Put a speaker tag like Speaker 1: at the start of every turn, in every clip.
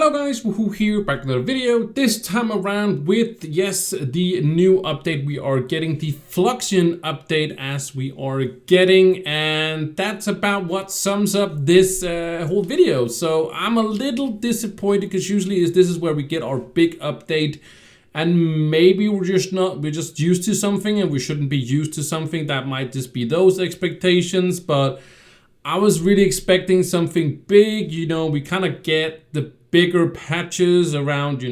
Speaker 1: Hello guys, Wahoo here, back with another video. This time around with, yes, the new update. We are getting the Fluxion update as we are getting, and that's about what sums up this whole video. So I'm a little disappointed because usually this is where we get our big update, and maybe we're just used to something and we shouldn't be used to something. That might just be those expectations, but I was really expecting something big. You know, we kind of get the bigger patches around,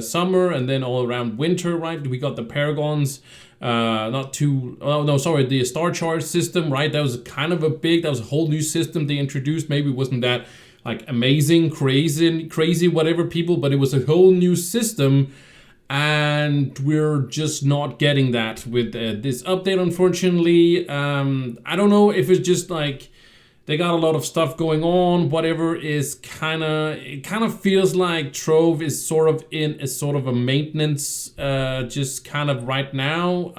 Speaker 1: summer and then all around winter, right? We got the Paragons, the Star Charge system, right? That was kind of that was a whole new system they introduced. Maybe it wasn't that like amazing, crazy, whatever people, but it was a whole new system. And we're just not getting that with this update, unfortunately. I don't know if it's just like they got a lot of stuff going on, whatever. It kind of feels like Trove is sort of in a maintenance, just kind of right now.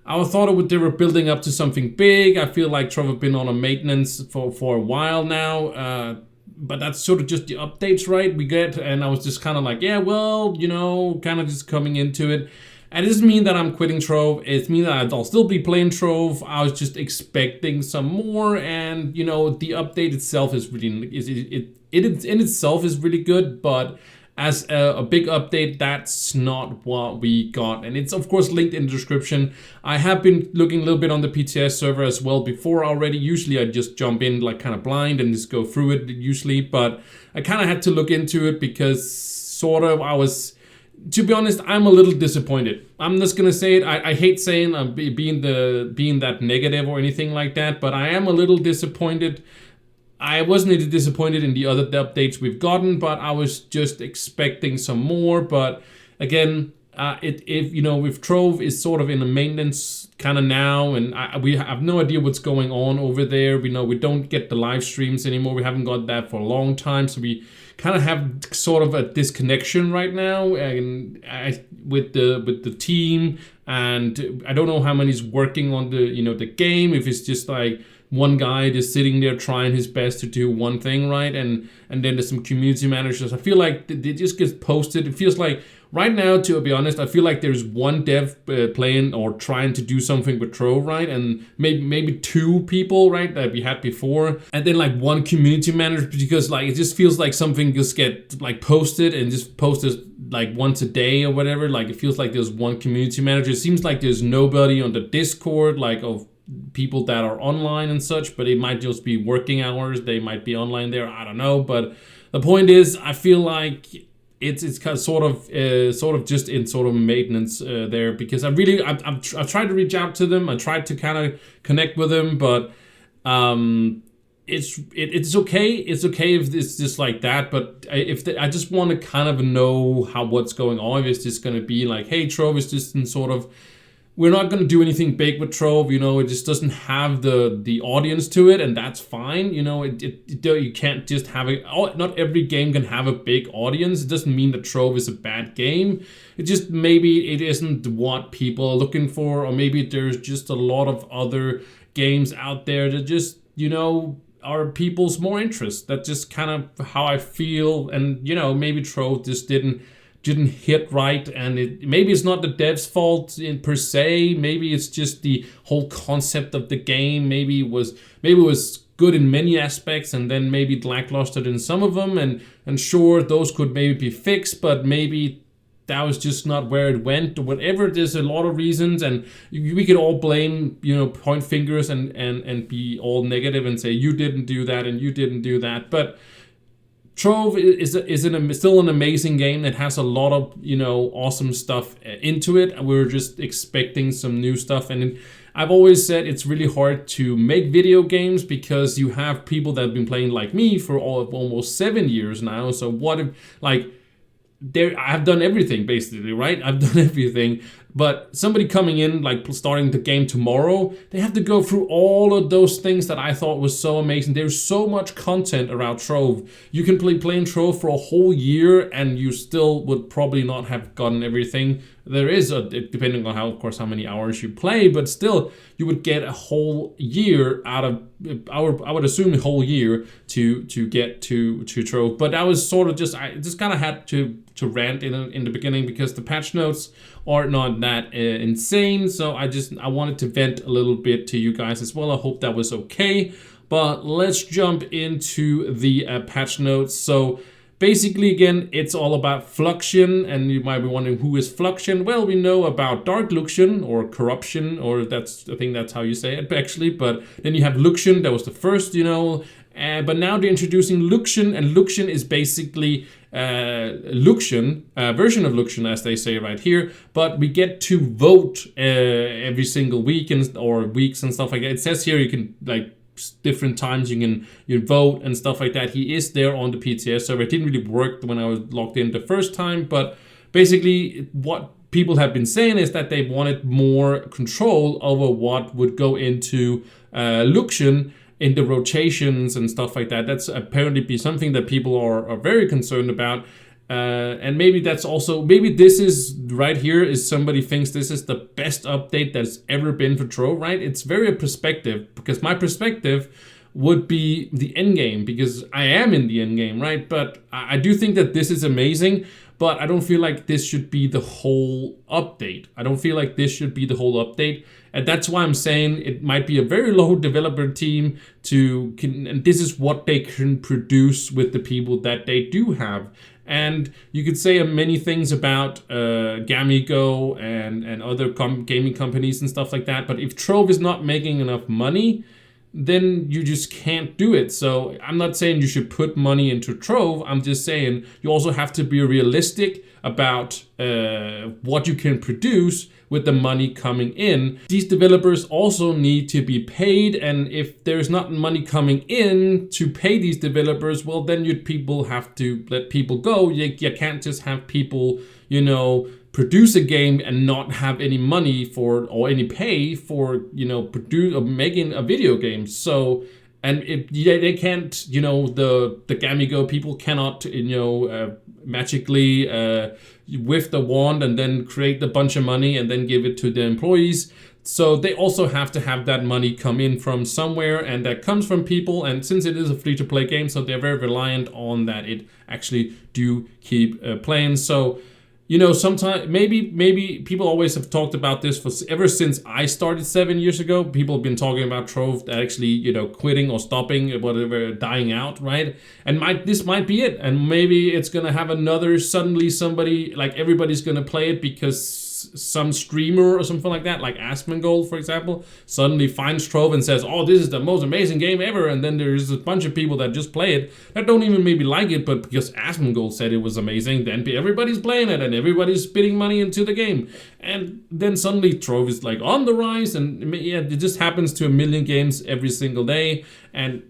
Speaker 1: I thought they were building up to something big. I feel like Trove have been on a maintenance for a while now. But that's sort of just the updates, right? We get, and I was just kind of like, yeah, well, kind of just coming into it. And it doesn't mean that I'm quitting Trove. It means that I'll still be playing Trove. I was just expecting some more, and the update itself is really, it in itself is really good, but as a big update, that's not what we got. And it's of course linked in the description. I have been looking a little bit on the PTS server as well before already. Usually I just jump in like kind of blind and just go through it usually, but I kind of had to look into it because to be honest, I'm a little disappointed. I'm just gonna say it. I hate saying I'm being that negative or anything like that, but I am a little disappointed. I wasn't really disappointed in the other updates we've gotten, but I was just expecting some more. But again, if Trove is sort of in a maintenance kind of now, and we have no idea what's going on over there. We don't get the live streams anymore. We haven't got that for a long time, so we kind of have sort of a disconnection right now, and with the team, and I don't know how many's working on the game. If it's just like one guy just sitting there trying his best to do one thing right, and then there's some community managers. I feel like they just get posted. It feels like right now, to be honest, I feel like there's one dev playing or trying to do something with Trove, right, and maybe two people, right, that we had before, and then like one community manager, because like it just feels like something just get like posted and just posted like once a day or whatever. Like it feels like there's one community manager. It seems like there's nobody on the Discord like of people that are online and such, but it might just be working hours. They might be online there. I don't know. But the point is, I feel like it's kind of sort of just in sort of maintenance there, because I've tried to reach out to them. I tried to kind of connect with them, but it's okay. It's okay if it's just like that. But I just want to kind of know what's going on. If it's just going to be like, hey, Trove is just in sort of, we're not going to do anything big with Trove, it just doesn't have the audience to it, and that's fine. You can't just have not every game can have a big audience. It doesn't mean that Trove is a bad game. It just, maybe it isn't what people are looking for, or maybe there's just a lot of other games out there that just, are people's more interest. That's just kind of how I feel, and maybe Trove just didn't hit right, and maybe it's not the dev's fault per se. Maybe it's just the whole concept of the game. Maybe it was good in many aspects, and then maybe lackluster in some of them. And sure, those could maybe be fixed, but maybe that was just not where it went, or whatever. There's a lot of reasons, and we could all blame, point fingers and be all negative and say you didn't do that and you didn't do that, but Trove is still an amazing game that has a lot of awesome stuff into it. We're just expecting some new stuff, and I've always said it's really hard to make video games because you have people that have been playing like me for almost 7 years now. So what if I've done everything basically, right? I've done everything, But somebody coming in, like starting the game tomorrow, they have to go through all of those things that I thought was so amazing. There's so much content around Trove. You can play in Trove for a whole year and you still would probably not have gotten everything. There is depending on of course, how many hours you play, but still you would get a whole year out of, I would assume a whole year to get to Trove. But I was sort of I just kind of had to rant in the beginning because the patch notes are not that insane. So I wanted to vent a little bit to you guys as well. I hope that was okay. But let's jump into the patch notes. So basically, again, it's all about Fluxion, and you might be wondering who is Fluxion. Well, we know about Dark Luxion or Corruption, or I think that's how you say it actually. But then you have Fluxion, that was the first, but now they're introducing Fluxion, and Fluxion is basically Fluxion, version of Fluxion, as they say right here. But we get to vote every single week or weeks and stuff like that. It says here you can different times you vote and stuff like that. He is there on the PTS server. It didn't really work when I was logged in the first time, but basically what people have been saying is that they wanted more control over what would go into Fluxion in the rotations and stuff like that. That's apparently be something that people are very concerned about. And maybe this is right here is somebody thinks this is the best update that's ever been for Trove, right? It's very a perspective, because my perspective would be the end game, because I am in the end game, right? But I do think that this is amazing, but I don't feel like this should be the whole update. And that's why I'm saying it might be a very low developer team and this is what they can produce with the people that they do have. And you could say many things about Gamigo and other gaming companies and stuff like that. But if Trove is not making enough money, then you just can't do it. So I'm not saying you should put money into Trove. I'm just saying you also have to be realistic about what you can produce with the money coming in. These developers also need to be paid, and if there's not money coming in to pay these developers, well, then people have to let people go. You can't just have people, produce a game and not have any money or any pay for, making a video game. So, and they can't, the Gamigo people cannot, magically whiff the wand and then create a bunch of money and then give it to the employees. So they also have to have that money come in from somewhere, and that comes from people. And since it is a free-to-play game, so they're very reliant on that it actually do keep playing. So, sometimes maybe people always have talked about this ever since I started 7 years ago. People have been talking about Trove actually, quitting or stopping, whatever, dying out, right? And this might be it. And maybe it's gonna have suddenly somebody, everybody's gonna play it because some streamer or something like that, like Asmongold, for example, suddenly finds Trove and says, oh, this is the most amazing game ever. And then there's a bunch of people that just play it that don't even maybe like it, but because Asmongold said it was amazing, then everybody's playing it and everybody's spitting money into the game. And then suddenly Trove is on the rise, and it just happens to a million games every single day. And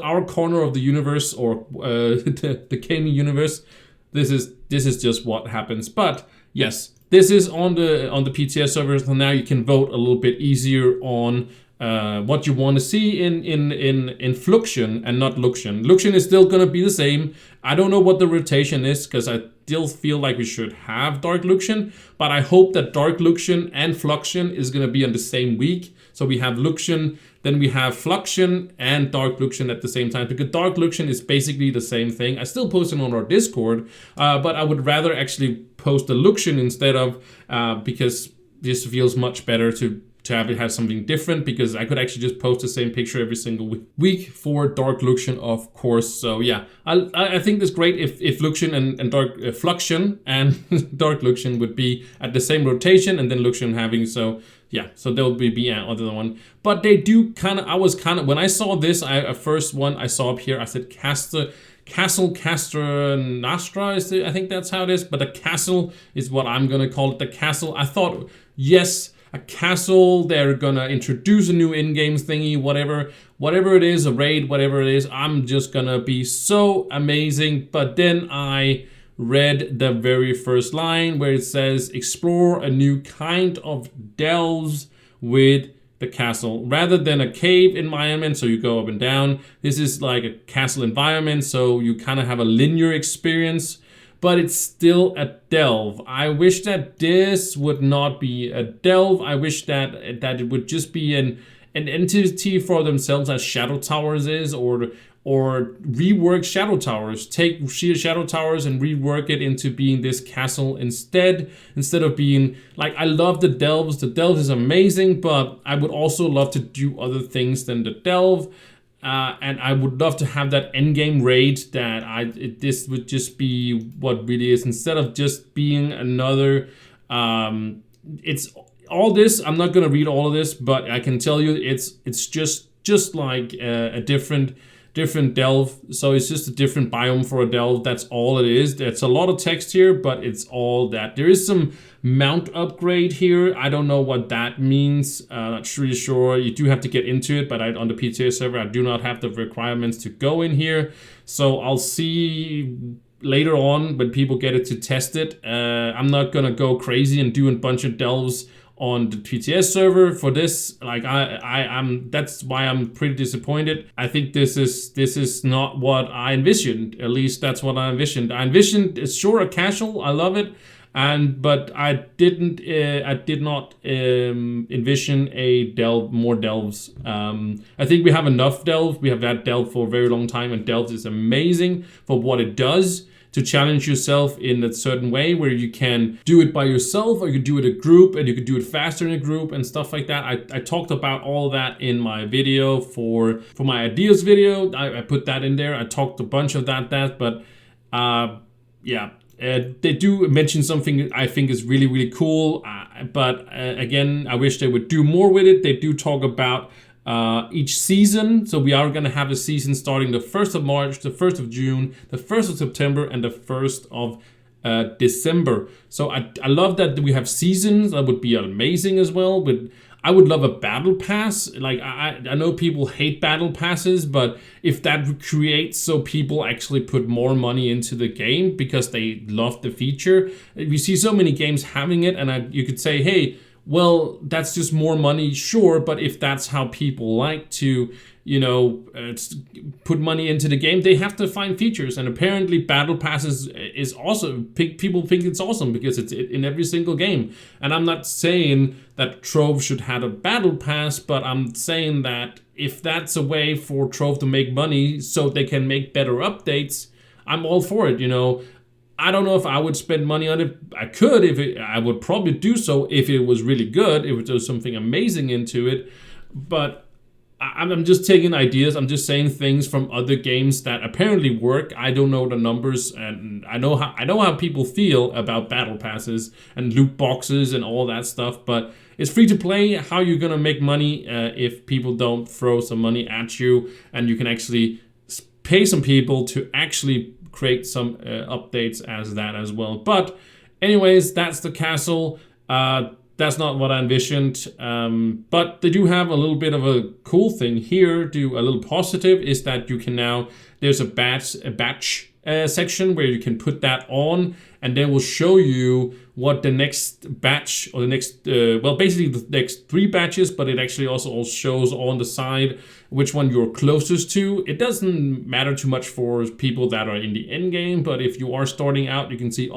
Speaker 1: our corner of the universe, or the gaming universe, this is just what happens. But yes, this is on the PTS servers, and now you can vote a little bit easier on what you want to see in Fluxion and not Fluxion. Fluxion is still gonna be the same. I don't know what the rotation is, because I still feel like we should have Dark Fluxion, but I hope that Dark Fluxion and Fluxion is gonna be on the same week. So we have Fluxion, then we have Fluxion and Dark Fluxion at the same time, because Dark Fluxion is basically the same thing. I still post it on our Discord, but I would rather actually post the Fluxion instead of, because this feels much better to have something different, because I could actually just post the same picture every single week for Dark Fluxion, of course. So yeah, I think it's great if Fluxion and Dark Fluxion and Dark Fluxion would be at the same rotation, and then Fluxion having, so yeah, so there will be another one. But they do when I saw this, first one I saw up here, I said Castle Nostra, I think that's how it is, but the castle is what I'm gonna call it, the castle. I thought, yes, a castle, they're gonna introduce a new in-game thingy, whatever it is, a raid, whatever it is, I'm just gonna be so amazing. But then I read the very first line where it says, explore a new kind of delves with the castle. Rather than a cave environment, so you go up and down, this is like a castle environment, so you kind of have a linear experience, but it's still a delve. I wish that this would not be a delve. I wish that it would just be an entity for themselves, as Shadow Towers is, or rework Shadow Towers. Take Shadow Towers and rework it into being this castle instead of being like, I love the delves. The delve is amazing, but I would also love to do other things than the delve. And I would love to have that endgame raid that this would just be what really is, instead of just being another, it's all this. I'm not gonna read all of this, but I can tell you it's just like a different delve. So it's just a different biome for a delve. That's all it is. It's a lot of text here, but it's all that. There is some mount upgrade here. I don't know what that means. Not really sure. You do have to get into it, but on the PTS server, I do not have the requirements to go in here. So I'll see later on when people get it to test it. I'm not gonna go crazy and do a bunch of delves on the PTS server for this. Like I'm that's why I'm pretty disappointed. I think this is not what I envisioned. At least that's what I envisioned. I envisioned it's sure a casual. I love it. But I did not envision a more delves. I think we have enough delves. We have that delve for a very long time, and delves is amazing for what it does, to challenge yourself in a certain way where you can do it by yourself, or you can do it in a group, and you can do it faster in a group and stuff like that. I talked about all that in my video for my ideas video. I put that in there. I talked a bunch of that, but yeah. They do mention something I think is really, really cool, but again, I wish they would do more with it. They do talk about each season. So we are going to have a season starting the 1st of March, the 1st of June, the 1st of September, and the 1st of December. So I love that we have seasons. That would be amazing as well. But I would love a battle pass. Like I know people hate battle passes, but if that creates so people actually put more money into the game because they love the feature, we see so many games having it, and you could say, hey, well, that's just more money, sure, but if that's how people like to, put money into the game, they have to find features. And apparently battle passes is awesome. People think it's awesome because it's in every single game. And I'm not saying that Trove should have a battle pass, but I'm saying that if that's a way for Trove to make money so they can make better updates, I'm all for it, I don't know if I would spend money on it. I could, I would probably do so if it was really good, if there was something amazing into it. But I'm just taking ideas. I'm just saying things from other games that apparently work. I don't know the numbers, and I know how people feel about battle passes and loot boxes and all that stuff. But it's free to play. How you're gonna make money if people don't throw some money at you, and you can actually pay some people to actually create some updates as that as well. But anyways, that's the castle. That's not what I envisioned, but they do have a little bit of a cool thing here. A little positive is that you can now, there's a batch section where you can put that on, and then will show you what the next batch, or the next, basically the next 3 batches, but it actually also shows on the side which one you're closest to. It doesn't matter too much for people that are in the end game, but if you are starting out, you can see,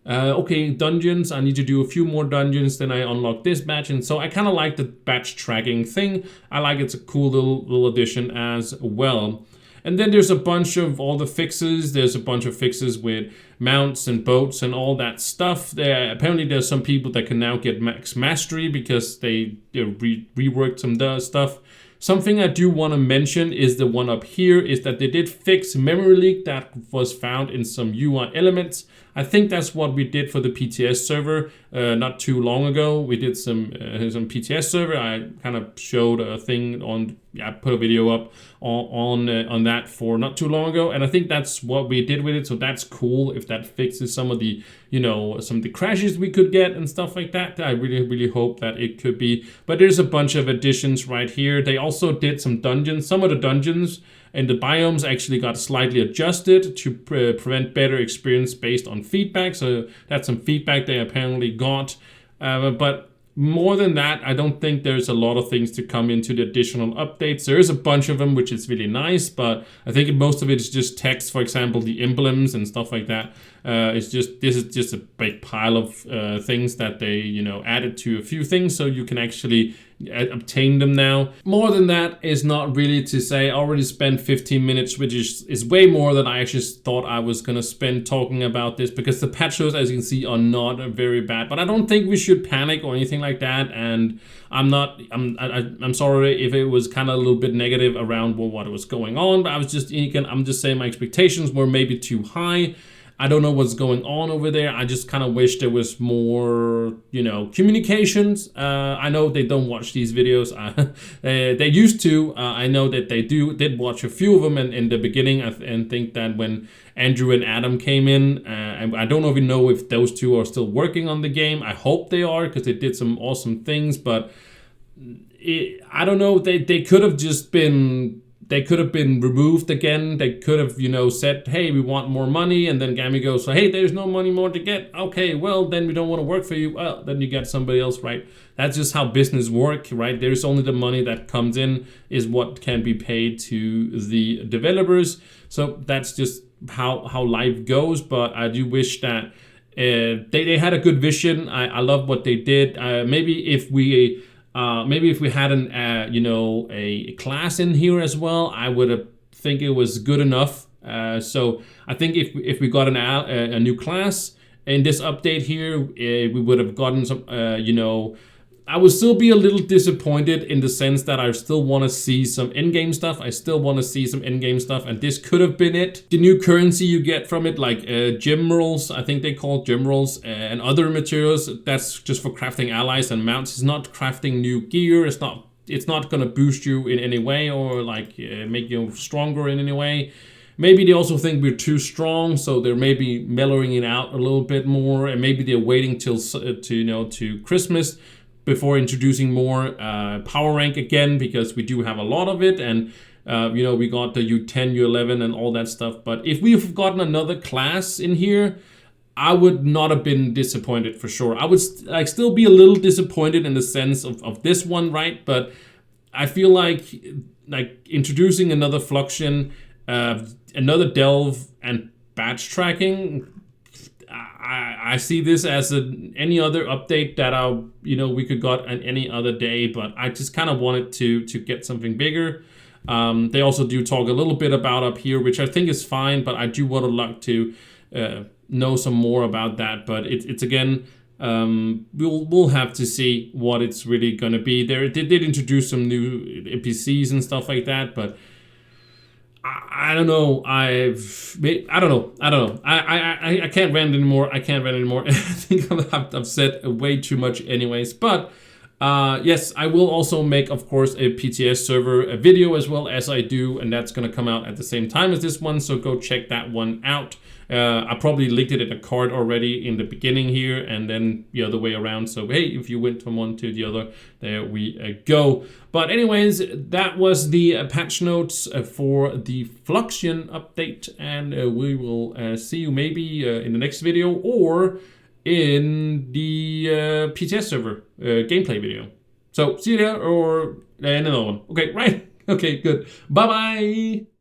Speaker 1: okay, dungeons, I need to do a few more dungeons, then I unlock this batch. And so I kind of like the batch tracking thing. I like it's a cool little addition as well. And then there's a bunch of all the fixes. There's a bunch of fixes with mounts and boats and all that stuff. Apparently there's some people that can now get max mastery because they reworked some stuff. Something I do want to mention is the one up here, is that they did fix memory leak that was found in some UI elements. I think that's what we did for the PTS server not too long ago. We did some PTS server. I kind of showed a thing on, I put a video up on that for not too long ago, and I think that's what we did with it. So that's cool if that fixes some of the, some of the crashes we could get and stuff like that. I really hope that it could be. But there's a bunch of additions right here. They also did some dungeons. Some of the dungeons and the biomes actually got slightly adjusted to prevent better experience based on feedback. So that's some feedback they apparently got. But more than that, I don't think there's a lot of things to come into the additional updates. There is a bunch of them, which is really nice, but I think most of it is just text. For example, the emblems and stuff like that. This is just a big pile of things that they, you know, added to a few things, so you can actually obtain them now. More than that is not really to say. I already spent 15 minutes, which is way more than I actually thought I was gonna spend talking about this, because the patch notes, as you can see, are not very bad. But I don't think we should panic or anything like that. And I'm sorry if it was kind of a little bit negative around what was going on. But I'm just saying my expectations were maybe too high. I don't know what's going on over there. I just kind of wish there was more, you know, communications. I know they don't watch these videos. They used to. I know that they did watch a few of them in the beginning, and think that when Andrew and Adam came in, and I don't even know if those two are still working on the game. I hope they are, because they did some awesome things. But I don't know. They could have just been. They could have been removed again. They could have, you know, said, hey, we want more money. And then Gammy goes, so, hey, there's no money more to get. Okay, well, then we don't want to work for you. Well, then you get somebody else, right? That's just how business work, right? There's only the money that comes in is what can be paid to the developers. So that's just how life goes. But I do wish that they had a good vision. I love what they did. Maybe if we had a class in here as well, I would think it was good enough. So I think if we got a new class in this update here, we would have gotten some, I would still be a little disappointed in the sense that I still want to see some in-game stuff. And this could have been it. The new currency you get from it, like gem rolls, I think they call gem rolls, and other materials, that's just for crafting allies and mounts. It's not crafting new gear. It's not gonna boost you in any way, or like make you stronger in any way. Maybe they also think we're too strong, so they're maybe mellowing it out a little bit more, and maybe they're waiting till to Christmas before introducing more power rank again, because we do have a lot of it, and we got the U10, U11 and all that stuff. But if we've gotten another class in here, I would not have been disappointed for sure. I would still be a little disappointed in the sense of this one, right? But I feel like introducing another Fluxion, another delve, and batch tracking, I see this as any other update that we could got on any other day, but I just kind of wanted to get something bigger. They also do talk a little bit about up here, which I think is fine, but I do want to like to know some more about that. But it's again, we'll have to see what it's really gonna be. They did introduce some new NPCs and stuff like that, but I don't know. I don't know. I can't rant anymore. I think I've said way too much anyways. But yes, I will also make, of course, a PTS server video as well as I do, and that's gonna come out at the same time as this one. So go check that one out. I probably linked it in a card already in the beginning here, and then the other way around. So hey, if you went from one to the other, there we go. But anyways, that was the patch notes for the Fluxion update, and we will see you maybe in the next video or in the PTS server gameplay video. So see you there or in another one. Okay, right? Okay, good. Bye-bye.